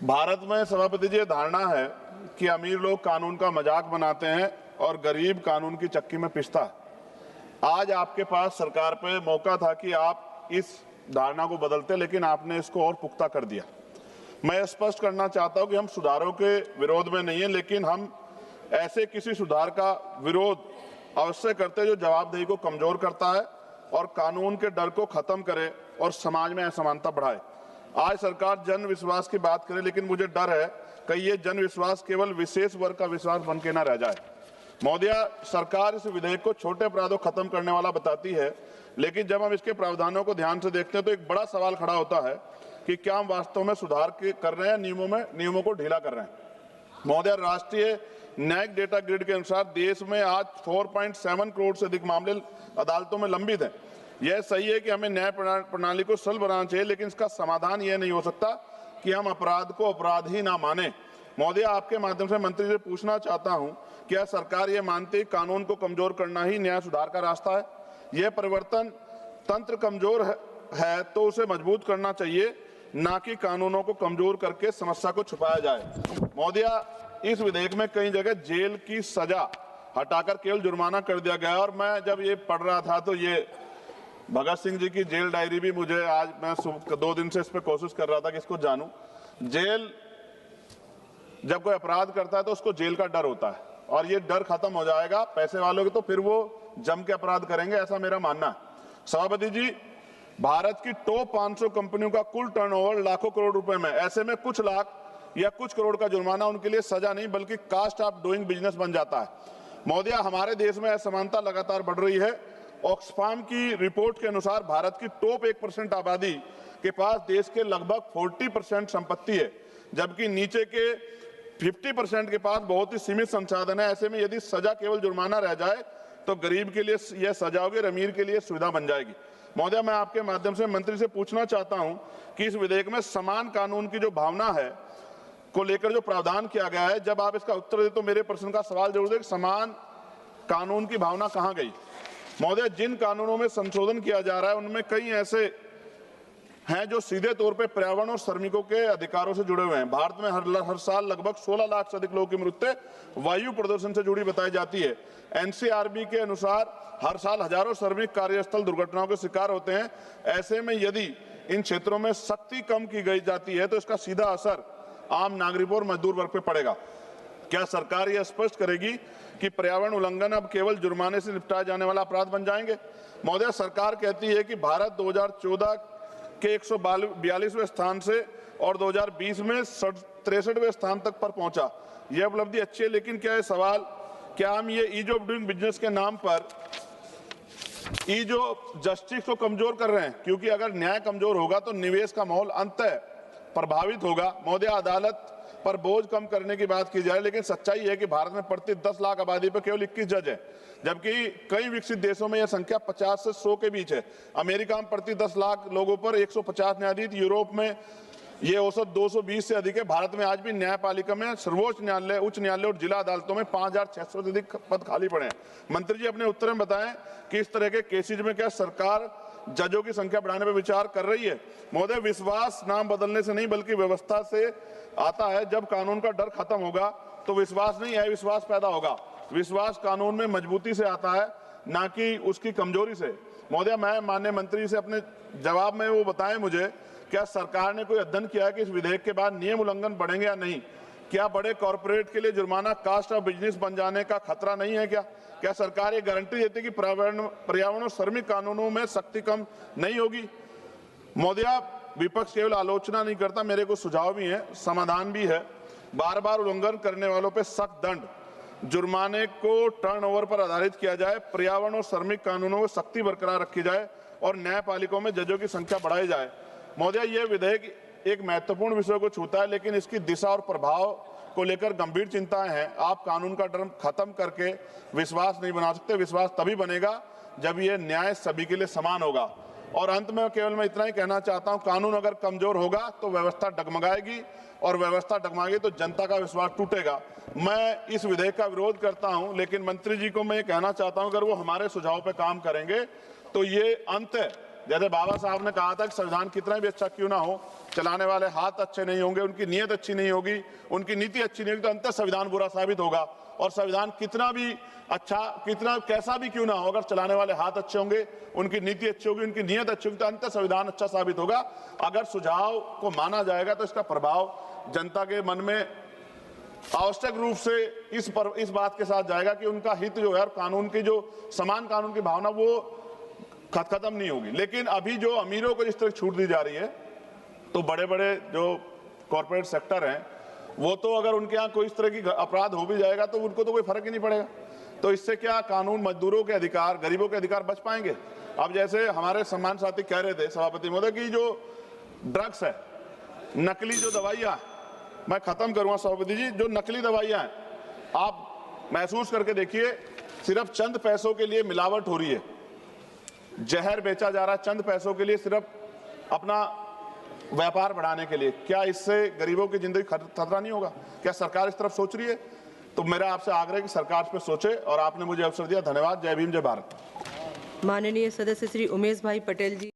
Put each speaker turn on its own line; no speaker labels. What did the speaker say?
भारत में सभापति जी धारणा है कि अमीर लोग कानून का मजाक बनाते हैं और गरीब कानून की चक्की में पिसता है। आज आपके पास सरकार पे मौका था कि आप इस धारणा को बदलते, लेकिन आपने इसको और पुख्ता कर दिया। मैं स्पष्ट करना चाहता हूं कि हम सुधारों के विरोध में नहीं है, लेकिन हम ऐसे किसी सुधार का विरोध अवश्य करते जो जवाबदेही को कमजोर करता है और कानून के डर को खत्म करे और समाज में असमानता बढ़ाए। आज सरकार जन विश्वास की बात करे, लेकिन मुझे डर है कि ये जन विश्वास केवल विशेष वर्ग का विश्वास बन के न रह जाए। महोदया, सरकार इस विधेयक को छोटे अपराधों खत्म करने वाला बताती है, लेकिन जब हम इसके प्रावधानों को ध्यान से देखते हैं तो एक बड़ा सवाल खड़ा होता है कि क्या हम वास्तव में सुधार कर रहे हैं, नियमों को ढीला कर रहे हैं। महोदया, राष्ट्रीय न्यायिक डेटा ग्रिड के अनुसार देश में आज 4.7 करोड़ से अधिक मामले अदालतों में लंबित हैं। यह सही है कि हमें न्याय प्रणाली को सरल बनाना चाहिए, लेकिन इसका समाधान यह नहीं हो सकता कि हम अपराध को अपराध ही ना माने। महोदया, आपके माध्यम से मंत्री से पूछना चाहता हूं, क्या सरकार ये मानती है कानून को कमजोर करना ही न्याय सुधार का रास्ता है? यह परिवर्तन तंत्र कमजोर है तो उसे मजबूत करना चाहिए, ना कि कानूनों को कमजोर करके समस्या को छुपाया जाए। महोदया, इस विधेयक में कई जगह जेल की सजा हटाकर केवल जुर्माना कर दिया गया, और मैं जब ये पढ़ रहा था तो ये भगत सिंह जी की जेल डायरी भी मुझे आज, मैं 2 दिन से इस पर कोशिश कर रहा था कि इसको जानूं। जेल, जब कोई अपराध करता है तो उसको जेल का डर होता है, और ये डर खत्म हो जाएगा पैसे वालों के, तो फिर वो जम के अपराध करेंगे, ऐसा मेरा मानना है। सभापति जी, भारत की टॉप 500 कंपनियों का कुल टर्नओवर लाखों करोड़ रुपए में, ऐसे में कुछ लाख या कुछ करोड़ का जुर्माना उनके लिए सजा नहीं बल्कि कास्ट ऑफ डूइंग बिजनेस बन जाता है। महोदया, हमारे देश में असमानता लगातार बढ़ रही है। ऑक्सफाम की रिपोर्ट के अनुसार भारत की टॉप 1% आबादी के पास देश के लगभग 40% संपत्ति है, जबकि नीचे के 50% के पास बहुत ही सीमित संसाधन है। ऐसे में यदि सजा केवल जुर्माना रह जाए तो गरीब के लिए यह सजा होगी और अमीर के लिए सुविधा बन जाएगी। महोदया, मैं आपके माध्यम से मंत्री से पूछना चाहता हूं कि इस विधेयक में समान कानून की जो भावना है को लेकर जो प्रावधान किया गया है, जब आप इसका उत्तर दे तो मेरे प्रश्न का सवाल जरूर दे, समान कानून की भावना कहां गई? महोदय, जिन कानूनों में संशोधन किया जा रहा है उनमें कई ऐसे हैं जो सीधे तौर पे पर्यावरण और श्रमिकों के अधिकारों से जुड़े हुए हैं। भारत में हर साल लगभग 16 लाख से अधिक लोगों की मृत्यु वायु प्रदूषण से जुड़ी बताई जाती है। एनसीआरबी के अनुसार हर साल हजारों श्रमिक कार्यस्थल दुर्घटनाओं के शिकार होते हैं। ऐसे में यदि इन क्षेत्रों में सख्ती कम की गई जाती है तो इसका सीधा असर आम नागरिकों और मजदूर वर्ग पे पड़ेगा। क्या सरकार यह स्पष्ट करेगी कि पर्यावरण उल्लंघन अब केवल जुर्माने से निपटाए जाने वाला अपराध बन जाएंगे? महोदय, सरकार कहती है कि भारत 2014 के 142वें स्थान से और 2020 में 63वें स्थान तक पर पहुंचा। यह उपलब्धि अच्छी है, लेकिन क्या हम ये ईज ऑफ डूइंग बिजनेस के नाम पर ईज ऑफ जस्टिस को कमजोर कर रहे हैं? क्योंकि अगर न्याय कमजोर होगा तो निवेश का माहौल अंततः प्रभावित होगा। महोदय, अदालत पर बोझ कम करने की बात की जाए, लेकिन सच्चाई है कि भारत में प्रति 10 लाख आबादी पर केवल 21 जज है, जबकि कई विकसित देशों में यह संख्या 50 से 100 के बीच है। अमेरिका में प्रति 10 लाख लोगों पर 150 न्यायाधीश, यूरोप में यह औसत 220 से अधिक है। भारत में आज भी न्यायपालिका में सर्वोच्च न्यायालय, उच्च न्यायालय और जिला अदालतों में 5600 से अधिक पद खाली पड़े हैं। मंत्री जी, अपने उत्तर में बताएं कि इस तरह के केसेज में क्या सरकार जजों की संख्या बढ़ाने पर विचार कर रही है? महोदय, विश्वास नाम बदलने से नहीं बल्कि व्यवस्था से आता है। जब कानून का डर खत्म होगा तो विश्वास नहीं है, विश्वास पैदा होगा। विश्वास कानून में मजबूती से आता है, ना कि उसकी कमजोरी से। महोदय, मैं माननीय मंत्री से अपने जवाब में वो बताएं मुझे, क्या सरकार ने कोई अध्ययन किया है कि इस विधेयक के बाद नियम उल्लंघन बढ़ेंगे या नहीं? क्या बड़े कॉर्पोरेट के लिए जुर्माना कास्ट ऑफ बिजनेस बन जाने का खतरा नहीं है? क्या सरकार ये गारंटी देती है कि पर्यावरण और श्रमिक कानूनों में सख्ती कम नहीं होगी? महोदया, विपक्ष केवल आलोचना नहीं करता, मेरे को सुझाव भी है, समाधान भी है। बार बार उल्लंघन करने वालों पर सख्त दंड, जुर्माने को टर्नओवर पर आधारित किया जाए, पर्यावरण और श्रमिक कानूनों में सख्ती बरकरार रखी जाए और न्यायपालिकाओं में जजों की संख्या बढ़ाई जाए। महोदय, यह विधेयक एक महत्वपूर्ण विषय को छूता है, लेकिन इसकी दिशा और प्रभाव को लेकर गंभीर चिंताएं हैं। आप कानून का डर खत्म करके विश्वास नहीं बना सकते। विश्वास तभी बनेगा जब यह न्याय सभी के लिए समान होगा। और अंत में केवल मैं इतना ही कहना चाहता हूं, कानून अगर कमजोर होगा तो व्यवस्था डगमगाएगी, और व्यवस्था डगमगाएगी तो जनता का विश्वास टूटेगा। मैं इस विधेयक का विरोध करता हूं, लेकिन मंत्री जी को मैं ये कहना चाहता हूं, अगर वो हमारे सुझाव पर काम करेंगे तो ये अंत, जैसे बाबा साहब ने कहा था कि संविधान कितना भी अच्छा क्यों ना हो, चलाने वाले हाथ अच्छे नहीं होंगे, उनकी नीयत अच्छी नहीं होगी, उनकी नीति अच्छी नहीं होगी, तो अंततः संविधान बुरा साबित होगा। और संविधान कितना भी अच्छा, कितना कैसा भी क्यों ना हो, अगर चलाने वाले हाथ अच्छे होंगे, उनकी नीति अच्छी होगी, उनकी नीयत अच्छी होगी, तो अंततः संविधान अच्छा साबित होगा। अगर सुझाव को माना जाएगा तो इसका प्रभाव जनता के मन में आवश्यक रूप से इस बात के साथ जाएगा कि उनका हित जो है और कानून की जो समान कानून की भावना वो खत्म नहीं होगी। लेकिन अभी जो अमीरों को जिस तरह छूट दी जा रही है, तो बड़े बड़े जो कॉर्पोरेट सेक्टर हैं वो तो अगर उनके यहाँ कोई इस तरह की अपराध हो भी जाएगा तो उनको तो कोई फर्क ही नहीं पड़ेगा। तो इससे क्या कानून, मजदूरों के अधिकार, गरीबों के अधिकार बच पाएंगे? अब जैसे हमारे सम्मान साथी कह रहे थे सभापति महोदय की जो ड्रग्स है, नकली जो दवाइयाँ, मैं खत्म करूंगा सभापति जी, जो नकली दवाइयाँ हैं आप महसूस करके देखिए, सिर्फ चंद पैसों के लिए मिलावट हो रही है, जहर बेचा जा रहा है चंद पैसों के लिए, सिर्फ अपना व्यापार बढ़ाने के लिए। क्या इससे गरीबों की जिंदगी खतरा नहीं होगा? क्या सरकार इस तरफ सोच रही है? तो मेरा आपसे आग्रह है कि सरकार इस पर सोचे, और आपने मुझे अवसर दिया, धन्यवाद। जय भीम, जय भारत।
माननीय सदस्य श्री उमेश भाई पटेल जी।